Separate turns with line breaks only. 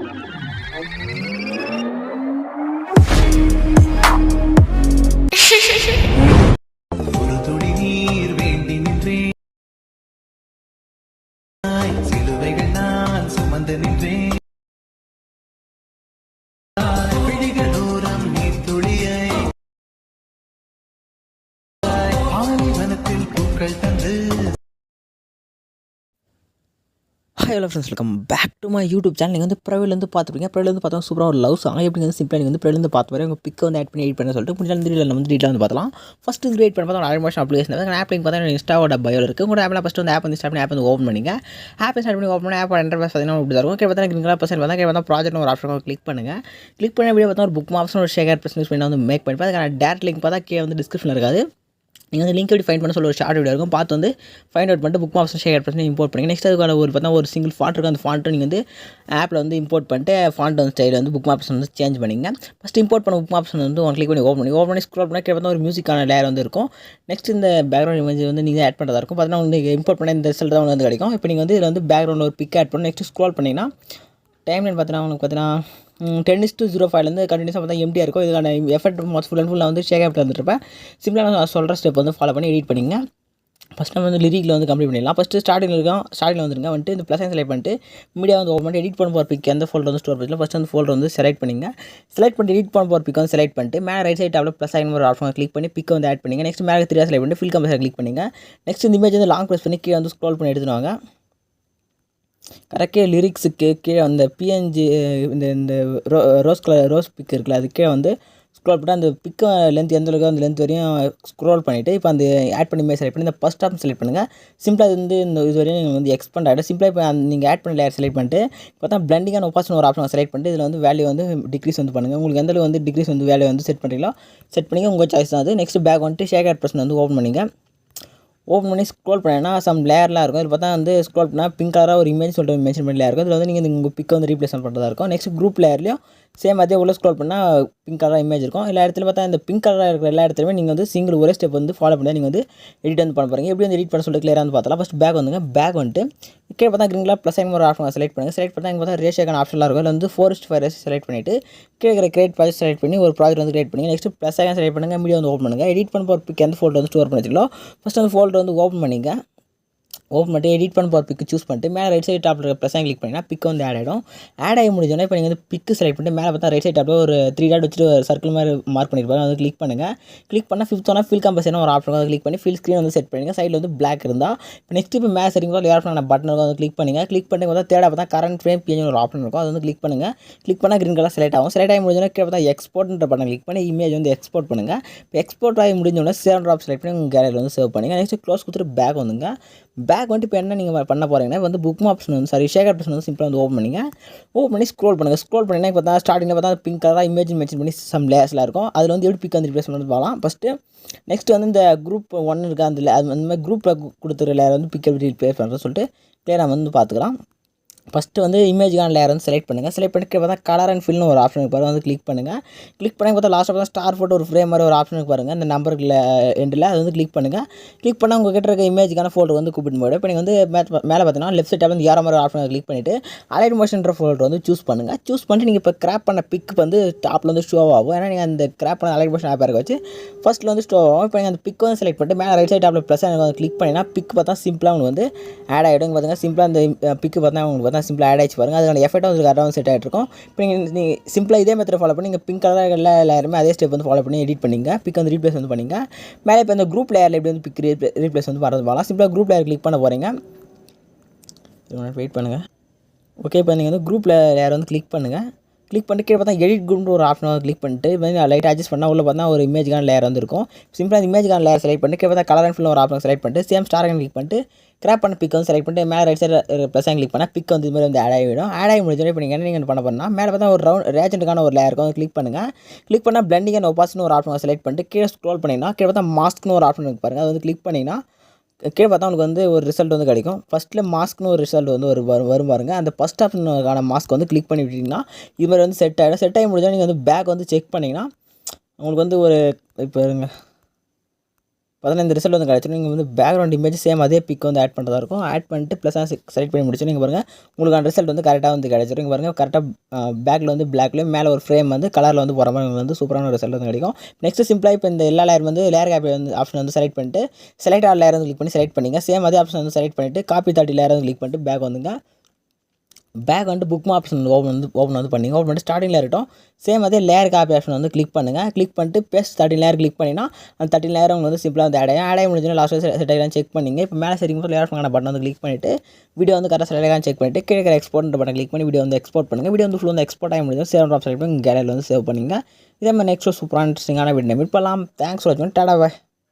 ஒரு துளி நீர் வேண்டி நின்றேன், சிலுவைகள் நான் சுமந்து நின்றேன், விழிகளோரம் நீர் துளியை ஆலிவனத்தில் பூக்கள் தந்து.
Hi hello friends, welcome back to my YouTube channel. நீங்கள் வந்து ப்ரைவேலேருந்து பார்த்துப்பீங்க. ப்ரைவேலேருந்து பார்த்தா சூப்பராக ஒரு லவ் சாங் எப்படி வந்து சிம்பிளாக நீங்கள் வந்து ப்ரைவேலேருந்து பார்த்து வர உங்கள் பிக்கை வந்து ஆட் பண்ணி எடிட் பண்ண சொல்லிட்டு முடிஞ்சாலும் இந்த நம்ம வந்து டீட்டில் வந்து பார்த்தலாம். ஃபஸ்ட்டு இது கிரியேட் பண்ண பார்த்தா ஒரு ஆனிமேஷன் அப்ளிகேஷன் இருக்குது. ஆப் லிங்க் பார்த்தா இன்ஸ்டாவோட பயோவில் இருக்குது. உங்களோட ஆப்பில் ஃபஸ்ட்டு வந்து ஆப் வந்து ஸ்டார்ட் பண்ணி ஆப் வந்து ஓப்பன் பண்ணிங்க. ஆப் ஸ்டார்ட் பண்ணி ஓப்பன் பண்ணி ஆப் இன்டர்ஃபேஸ் பார்த்தீங்கன்னா இப்படி இருக்கும். கீழே பார்த்தா கிரீன் கலர் பர்சன்ட் பார்த்தா கீழே பார்த்தா ப்ராஜெக்ட் ஒரு ஆப்ஷன் கிளிக் பண்ணுங்கள். கிளிக் பண்ணி வீடியோ பார்த்தா ஒரு புக் மாப்ஸ் ஒரு ஷேர் ப்ரெஸ் யூஸ் பண்ணி வந்து மேக் பண்ணி அதுக்கான டேரக்ட் லிங்க் பார்த்தா கீழே வந்து டிஸ்கிரிப்ஷனில் இருக்காது. நீங்கள் வந்து லிங்க் எப்படி ஃபைண்ட் பண்ண சொல்ல ஒரு ஷார்ட் வீடியோ இருக்கும். பார்த்து வந்து ஃபைண்ட் அவுட் பண்ணிட்டு புக் மாப்ஸ் ஷேர் பண்ணி இம்போர்ட் பண்ணி நெக்ஸ்ட் அதுக்கான ஒரு பார்த்தா ஒரு சிங்கிள் ஃபாண்ட் இருக்கும். அந்த ஃபாண்ட்டு நீங்கள் வந்து ஆப்பில் வந்து இம்போர்ட் பண்ணிட்டு ஃபாண்ட் வந்து ஸ்டைல் வந்து புக் மாப்ஸ் வந்து சேஞ்ச் பண்ணிங்க. ஃபஸ்ட் இம்போர்ட் பண்ண புக் மாப்ஸ் வந்து ஒன் கிளிக் பண்ணி ஓப்பன் பண்ணி ஸ்க்ரோல் பண்ணி கீழே பார்த்தா ஒரு மியூசிக்கான லேயர் வந்து இருக்கும். நெக்ஸ்ட் இந்த பேக்ரவுண்ட் இமேஜ் வந்து நீங்கள் ஆட் பண்ணுறதா இருக்கும். பார்த்தீங்கன்னா உங்களுக்கு இம்போர்ட் பண்ண இந்த ரிசல்ட் தான் வந்து கிடைக்கும். இப்போ நீங்கள் வந்து இதில் வந்து பேக்ரவுண்டில் ஒரு பிக் ஆட் பண்ணி நெக்ஸ்ட் ஸ்க்ரோல் பண்ணிங்கன்னா டைம்லைன் பார்த்தீங்கன்னா உங்களுக்கு பார்த்தீங்கன்னா 10:05 கண்டினியூஸாக பார்த்தா எம்டியாக இருக்கும். இதுக்கான எஃபெக்ட் ஃபுல் அண்ட் ஃபுல்லாக வந்து ஷேக் ஆகிட்டு வந்துட்டுருப்பேன். சிம்பிளாக நான் சொல்கிற ஸ்டெப் வந்து ஃபாலோ பண்ணி எடிட் பண்ணிங்க. ஃபஸ்ட் நம்ம வந்து லிரிக்கில் வந்து கம்ப்ளீட் பண்ணிடலாம். ஃபஸ்ட்டு ஸ்டார்டிங்கில் வந்துருங்க வந்துட்டு இந்த ப்ளஸ் செலக்ட் பண்ணிட்டு மீடியா வந்து ஓப்பன் பண்ணி எடிட் பண்ண போகிற பிக் எந்த ஃபோல்டர் வந்து ஸ்டோர் பண்ணிக்கலாம். ஃபஸ்ட் வந்து ஃபோல்டர் வந்து செலக்ட் பண்ணிங்க. செலக்ட் பண்ணிட்டு எடிட் பண்ண போகிற பிக் வந்து செலக்ட் பண்ணிட்டு மேலே ரைட் சைட் டாப்பில் ப்ளஸ் சைன் ஒரு ஆப்ஷன் கிளிக் பண்ணி பிக் வந்து ஆட் பண்ணிங்க. நெக்ஸ்ட் மேலே 3 செலக்ட் பண்ணிட்டு ஃபில் கம்பேர் கிளிக் பண்ணிங்க. நெக்ஸ்ட் இந்த இமேஜ் வந்து லாங் ப்ரெஸ் பண்ணி கீழே வந்து ஸ்க்ரோல் பண்ணி எடுத்துவாங்க. கரெக்டாக லிரிக்ஸுக்கு கீழே அந்த பிஎன்ஜி இந்த ரோஸ் பிக் இருக்குல்ல, அது கீழே வந்து ஸ்க்ரோல் பண்ணிட்டு அந்த பிக்கு லென்த் எந்த அளவுக்கு அந்த லென்த் வரையும் ஸ்க்ரோல் பண்ணிவிட்டு இப்போ அந்த ஆட் பண்ணி மேலே செலக்ட் பண்ணி இந்த ஃபஸ்ட் ஆப்ஷன் செலக்ட் பண்ணுங்கள். சிம்பிளாக இது வந்து இந்த இது வரையும் நீங்கள் வந்து எக்ஸ்பெண்ட் ஆகிடும். சிம்பிளாக இப்போ நீங்கள் ஆட் பண்ணி லேயர் செலக்ட் பண்ணிட்டு பார்த்தா பிளண்டிங் அண்ட் ஒப்பாசிட்டி ஒரு ஆப்ஷன் செலக்ட் பண்ணிட்டு இதில் வந்து வேல்யூ வந்து டிக்ரீஸ் வந்து பண்ணுங்கள். உங்களுக்கு எந்த அளவு வந்து டிக்ரீஸ் வந்து வேல்யூ வந்து செட் பண்ணுறீங்களோ செட் பண்ணிங்க, உங்கள் சாய்ஸ் தான் அது. நெக்ஸ்ட் பேக் வந்துட்டு ஷேக் ஆட் பர்சன் வந்து ஓப்பன் பண்ணிங்க. ஓப்பன் பண்ணி ஸ்க்ரோல் பண்ணிங்கன்னா சம் லேயர்லாம் இருக்கும். இதில் பார்த்தா வந்து ஸ்க்ரோல் பண்ணால் பிங்க் கலராக ஒரு இமேஜ் சொல்லிட்டு மென்ஷன் பண்ணி லேயர் இருக்கும். இதில் வந்து நீங்கள் உங்கள் பிக்கை வந்து ரீப்ளேஸ்மெண்ட் பண்ணுறதா இருக்கும். நெக்ஸ்ட் குரூப் லேயர்லையும் சேம் அதே உள்ள ஸ்க்ரோல் பண்ணால் பிங்க் கலராக இமேஜ் இருக்கும். எல்லா இடத்துல பார்த்தா இந்த பிங்க் கலராக இருக்கிற எல்லா இடத்துலையுமே நீங்கள் வந்து சிங்கிள் ஒரே ஸ்டெப் வந்து ஃபாலோ பண்ணி நீங்கள் வந்து எடிட் வந்து பண்ண போகிறீங்க. எப்படி வந்து எடிட் பண்ண சொல்லிட்டு கிளியராக வந்து பார்த்தலாம். ஃபஸ்ட் பேக் வந்துங்க. பேக் வந்துட்டு கீழே பார்த்தா கிரீன் கலர் ப்ளஸ் சைன் ஒரு ஆப்ஷன் செலக்ட் பண்ணுங்கள். செலக்ட் பண்ணால் இங்கே பார்த்தா ரேஷியோக்கான ஆப்ஷன்லாம் இருக்கும். இதில் வந்து 4:5 ரேஷியோ செலக்ட் பண்ணிவிட்டு கீழே இருக்கிற கிரியேட் ப்ராஜெக்ட் செலக்ட் பண்ணி ஒரு ப்ராஜெக்ட் வந்து கிரியேட் பண்ணி நெக்ஸ்ட் ப்ளஸ் சைன் செலக்ட் பண்ணுங்கள். மீடியா வந்து ஓப்பன் பண்ணுங்கள். எடிட் பண்ண போகிற பிக் எந்த ஃபோல்டர் வந்து ஸ்டோர் பண்ணி வச்சுக்கலாம். ஃபஸ்ட் அந்த ஃபோல்டர் வந்து ஓப்பன் பண்ணிங்க. ஓப்பன் பண்ணிட்டு எடிட் பண்ண போகிற பிக்கு சூஸ் பண்ணிட்டு மேலே ரைட் சைட் டாப்பில் இருக்க ப்ளஸ் கிளிக் பண்ணிங்கன்னா பிக் வந்து ஆட் ஆகிடும். ஆட் ஆகி முடிஞ்சோன்னா இப்போ நீங்கள் வந்து பிக்கு செலக்ட் பண்ணிட்டு மேலே பார்த்தா ரைட் சைட் டாப்பில் ஒரு 3 டாட் வச்சுட்டு ஒரு சர்க்கிள் மாதிரி மார்க் பண்ணியிருப்பாங்க. அதை கிளிக் பண்ணுங்கள். கிளிக் பண்ணால் 5th ஒன்னா ஃபில் கம்பல்சரி ஒரு ஆப்ஷன் அதை கிளிக் பண்ணி ஃபில் ஸ்க்ரீன் வந்து செட் பண்ணிங்க. சைடில் வந்து பிளாக் இருந்தால் இப்போ நெக்ஸ்ட் இப்போ மேலே சரிங்களா ஒரு ஆப்ஷன் பட்டன் இருக்கும். அதை கிளிக் பண்ணுங்கள். கிளிக் பண்ணி பார்த்தா தேட பார்த்தா கரண்ட் ஃப்ரேம் பிஎன்ஜி ஒரு ஆப்ஷன் இருக்கும். அதை வந்து கிளிக் பண்ணுங்கள். கிளிக் பண்ணால் கிரீன் கலர் செலக்ட் ஆகும். செலக்ட் ஆகி முடிஞ்சோன்னா பார்த்தா எக்ஸ்போர்ட்ன்ற பட்டன் கிளிக் பண்ணி இமேஜ் வந்து எக்ஸ்போர்ட் பண்ணுங்கள். இப்போ எக்ஸ்போர்ட் ஆகி முடிஞ்சோன்னா சேவ் ட்ராப் செலக்ட் பண்ணி உங்கள் கேலரியில் வந்து சேவ் பண்ணுங்கள். நெக்ஸ்ட் க்ளோஸ் கொடுத்துட்டு பேக் வந்துங்க. பேக் வந்துட்டு இப்போ என்ன நீங்கள் பண்ண போகிறீங்கன்னா வந்து புக் ஆப்ஷன் வந்து ஷேக் ஆப்ஷன் வந்து சிம்பிளாக வந்து ஓப்பன் பண்ணிங்க. ஓப்பன் பண்ணி ஸ்க்ரோல் பண்ணுங்கள். ஸ்க்ரோல் பண்ணிங்கன்னா இப்போ பார்த்தா ஸ்டார்டிங்கில் பார்த்தா பிங்க் கலராக இமேஜ் மென்ஷன் பண்ணி சம் லேயர்ஸ்லாம் இருக்கும். அதில் வந்து எப்படி பிக் வந்து ரிப்ளேஸ் பண்ணி பார்க்கலாம். ஃபஸ்ட்டு நெக்ஸ்ட் வந்து இந்த குரூப் 1 இருக்குது அந்த அது அந்த மாதிரி குரூப்பில் கொடுத்துருக்க லேயர் வந்து பிக் எப்படி ரிப்ளேஸ் பண்ணுறதுன்னு சொல்லிட்டு கிளியராக வந்து பார்த்துக்கலாம். ஃபஸ்ட்டு வந்து இமேஜுக்கான லேயர் வந்து செலக்ட் பண்ணுங்கள். செலக்ட் பண்ணிட்டு பார்த்தா கலர் அண்ட் ஃபில்னு ஒரு ஆப்ஷன் பாருங்கள் வந்து கிளிக் பண்ணுங்கள். கிளிக் பண்ணி பார்த்தா லாஸ்ட்டாக பார்த்தா ஸ்டார் போட்டு ஒரு ஃப்ரேம் மாதிரி ஒரு ஆப்ஷனுக்கு பாருங்கள் இந்த நம்பருக்கு எண்டில் அது வந்து கிளிக் பண்ணுங்கள். கிளிக் பண்ணால் உங்கள் கிட்ட இருக்க இமேஜுக்கான ஃபோல்டர் வந்து கூப்பிட்டு போய்டும். இப்போ நீங்கள் வந்து மேலே பார்த்தீங்கன்னா லெஃப்ட் சைட் வந்து ஏற மாதிரி ஆப்ஷனை கிளிக் பண்ணிவிட்டு அலைட் மோஷன்ற ஃபோல்டர் வந்து சூஸ் பண்ணுங்கள். சூஸ் பண்ணிட்டு நீங்கள் இப்போ கிராப் பண்ண பிக் வந்து டாப்பில் வந்து ஷோ ஆகும். ஏன்னா நீங்கள் அந்த கிராப் பண்ண அலைட் மோஷன் ஆப் இருக்க வச்சு ஃபஸ்ட்டில் வந்து ஷோ ஆகும். இப்போ நீங்கள் அந்த பிக் வந்து செலக்ட் பண்ணிட்டு மேலே ரைட் சைட் டாப்பில் ப்ளஸ் எனக்கு வந்து கிளிக் பண்ணினா பிக் பார்த்தா சிம்பிளாக உங்களுக்கு வந்து ஆட் ஆகிடும். பார்த்தீங்கன்னா சிம்பிளாக அந்த பிக்கு பார்த்தா உங்களுக்கு பார்த்தா சிம்பிளாக ஆட் ஆகிடுச்சு பாருங்கள். அதுக்கான எஃபெக்ட் வந்து கரெக்டாக வந்து செட் ஆகிட்டு இருக்கும். இப்போ நீங்கள் சிம்பிளாக இதே மெத்தட் ஃபாலோ பண்ணி நீங்கள் பிங்க் கலராக எல்லாருமே அதே ஸ்டெப் வந்து ஃபாலோ பண்ணி எடிட் பண்ணிங்க. பிக் வந்து ரீப்ளேஸ் வந்து பண்ணிங்க. மேலே இப்போ இந்த குரூப் லேயரில் எப்படி வந்து பிக் ரீப்ளேஸ் வந்து வரது பார்க்கலாம். சிம்பிளாக குரூப் லேயர் கிளிக் பண்ண போகிறீங்க. வெயிட் பண்ணுங்கள். ஓகே, இப்போ நீங்கள் வந்து குரூப் லேயர் வந்து கிளிக் பண்ணுங்கள். கிளிக் பண்ணிட்டு கீழே பார்த்தா எடிட் குரூப்னு ஒரு ஆப்ஷன் கிளிக் பண்ணிட்டு லைட் அட்ஜஸ்ட் பண்ணால் உள்ள பார்த்தா ஒரு இமேஜ்கான லேயர் வந்து இருக்கும். சிம்பிளாக இமேஜ்கான லேயர் செலக்ட் பண்ணிட்டு கீழே பார்த்தா கலர் அண்ட் ஃபில் ஒரு ஆப்ஷன் செலக்ட் பண்ணிட்டு சேம் ஸ்டார் கிளிக் பண்ணிட்டு கிராப் பண்ண பிக் வந்து செலக்ட் பண்ணிட்டு மேலே ரைட் சைடு ப்ளஸ் கிளிக் பண்ணால் பிக் வந்து இது மாதிரி வந்து ஆட் ஆகிடும். ஆட் ஆகி முடிஞ்சோடனே இப்போ நீங்கள் என்ன நீங்கள் பண்ண போகிறீங்கன்னா மேலே பார்த்தா ஒரு ரவுண்ட் ரேஜென்ட்டுக்கான ஒரு லேயர் இருக்கும். அதை கிளிக் பண்ணுங்கள். கிளிக் பண்ணால் பிளண்டிங் அண்ட் ஒப்பாசிட்டின்னு ஒரு ஆப்ஷன் செலக்ட் பண்ணிட்டு கீழே ஸ்க்ரோல் பண்ணிங்கன்னா கீழே பார்த்தா மாஸ்க்னு ஒரு ஆப்ஷன் இருக்கு பாருங்கள். அது வந்து கிளிக் பண்ணிங்கன்னா கீழே பார்த்தா உங்களுக்கு வந்து ஒரு ரிசல்ட் வந்து கிடைக்கும். ஃபஸ்ட்டில் மாஸ்க்னு ஒரு ரிசல்ட் வந்து வரும் பாருங்கள். அந்த ஃபஸ்ட் ஆப்ஷனுக்கான மாஸ்க் வந்து கிளிக் பண்ணி விட்டிங்கன்னா இது மாதிரி வந்து செட் ஆகிடும். செட் ஆகி முடிஞ்சால் நீங்கள் வந்து பேக் வந்து செக் பண்ணிங்கன்னா உங்களுக்கு வந்து ஒரு இப்போ இருங்க பார்த்தீங்கன்னா இந்த ரிசல்ட் வந்து கிடச்சிடும். நீங்கள் வந்து பேக்ரவுண்ட் இமேஜ் சேம் அதே பிக் வந்து ஆட் பண்ணுறதா இருக்கும். ஆட் பண்ணிட்டு ப்ளஸ் செலக்ட் பண்ணி முடிச்சு நீங்கள் பாருங்கள் உங்களுக்கான ரிசல்ட் வந்து கரெக்டாக வந்து கிடச்சிடும். இங்கே பாருங்கள் கரெக்டாக பேக்கில் வந்து பிளாக்லேயும் மேலே ஒரு ஃப்ரேம் வந்து கலரில் வந்து போகிற மாதிரி வந்து சூப்பரான ஒரு ரிசல்ட் வந்து கிடைக்கும். நெக்ஸ்ட் சிம்பிளாக இப்போ இந்த எல்லா லேயர் வந்து லேயர் காப்பி வந்து ஆப்ஷன் வந்து செலக்ட் பண்ணிட்டு செலக்ட் ஆல் லேயர் வந்து கிளிக் பண்ணி செலக்ட் பண்ணிங்க. சேம் அதே ஆப்ஷன் வந்து செலக்ட் பண்ணிவிட்டு காப்பி தாட்டி லேயர் வந்து கிளிக் பண்ணிட்டு பேக் வந்துங்க. பேக் வந்து புக் ஆப்ஷன் ஓப்பன் வந்து பண்ணிங்க. ஓப்பன் பண்ணிட்டு ஸ்டார்டிங்கில் இருக்கட்டும். சேம் அதே லேயர் காப்பி ஆப்ஷன் வந்து கிளிக் பண்ணுங்கள். கிளிக் பண்ணிட்டு பேஸ்ட் 13 லேயர் கிளிக் பண்ணினா அந்த 13 லேயர் உங்களுக்கு வந்து சிம்பிளாக வந்து ஆட் ஆகி முடிஞ்சுன்னா லாஸ்ட் செட் ஆகலாம் செக் பண்ணிங்க. இப்போ மேலே சரிங்க லேயர் ஃபங்கான பட்டன் வந்து கிளிக் பண்ணிவிட்டு வீடியோ வந்து கரெக்டாக செலக்ட் ஆகலாம் செக் பண்ணிவிட்டு கீழே எக்ஸ்போர்ட் பட்டன் கிளிக் பண்ணி வீடியோ வந்து எக்ஸ்போர்ட் பண்ணுங்கள். வீடியோ வந்து ஃபுல் வந்து எக்ஸ்போர்ட் ஆகி முடிஞ்சு சேவ் ஆப்ஷன் செலக்ட் பண்ணி கேலரியில் வந்து சேவ் பண்ணிங்க. இதே மாதிரி நெக்ஸ்ட் சூப்பரான இன்ட்ரெஸ்டிங்கான வீடியோ மீட் பண்ணலாம். தேங்க்ஸ் ஃபார் வாட்சிங். டாடா பாய்.